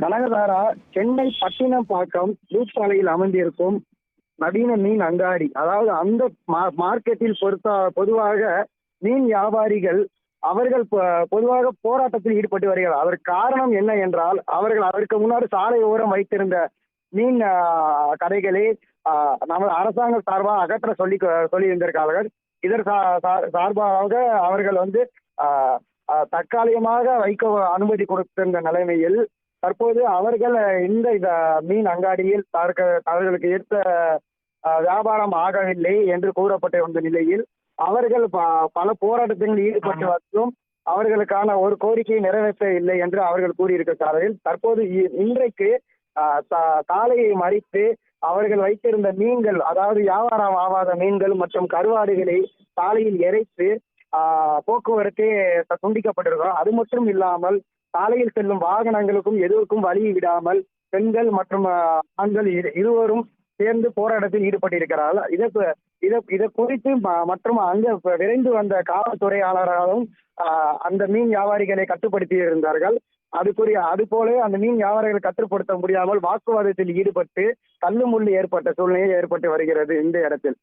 Kanakadhara Chennai Pattinapakkam loop சாலையில் அமைந்திருக்கும் நவீன மீன் அங்காடி. அதாவது அந்த மார்க்கெட்டில் பொதுவாக மீன் வியாபாரிகள் அவர்கள் பொதுவாக போராட்டத்தில் ஈடுபட்டு வருகிறார். அதற்கு காரணம் என்ன என்றால், அவர்கள் அதற்கு முன்னாடி சாலை ஓரம் வைத்திருந்த மீன் கடைகளை நமது அரசாங்கம் சார்பாக அகற்ற சொல்லியிருந்திருக்கிறார்கள். இதற்கு சார்பாக அவர்கள் தற்காலிகமாக வைக்க அனுமதி கொடுத்திருந்த நிலைமையில் தற்போது அவர்கள் இந்த மீன் அங்காடியில் அவர்களுக்கு ஏற்ற வியாபாரம் ஆகவில்லை என்று கூறப்பட்டிருந்த நிலையில் அவர்கள் பல போராட்டத்தில் ஈடுபட்டு வந்தும் அவர்களுக்கான ஒரு கோரிக்கையை நிறைவேற்றவில்லை என்று அவர்கள் கூறியிருக்கிறார்கள். தற்போது இன்றைக்கு சாலையை மறித்து அவர்கள் வைத்திருந்த மீன்கள், அதாவது வியாபாரம் ஆகாத மீன்கள் மற்றும் கருவாடுகளை சாலையில் இறைத்து போக்குவரத்தே துண்டிக்கப்பட்டிருக்கிறோம். அது மட்டும் இல்லாமல் சாலையில் செல்லும் வாகனங்களுக்கும் எதுவுக்கும் வழி விடாமல் பெண்கள் மற்றும் ஆண்கள் இருவரும் சேர்ந்து போராட்டத்தில் ஈடுபட்டிருக்கிறார்கள். இதை குறித்து மற்றும் அங்க விரைந்து வந்த காவல்துறையாளர்களும் அந்த மீன் வியாபாரிகளை கட்டுப்படுத்தி இருந்தார்கள். அதுபோல அந்த மீன் வியாபாரிகளை கட்டுப்படுத்த முடியாமல் வாக்குவாதத்தில் ஈடுபட்டு தள்ளுமுள்ளு ஏற்பட்ட சூழ்நிலை ஏற்பட்டு வருகிறது இந்த இடத்தில்.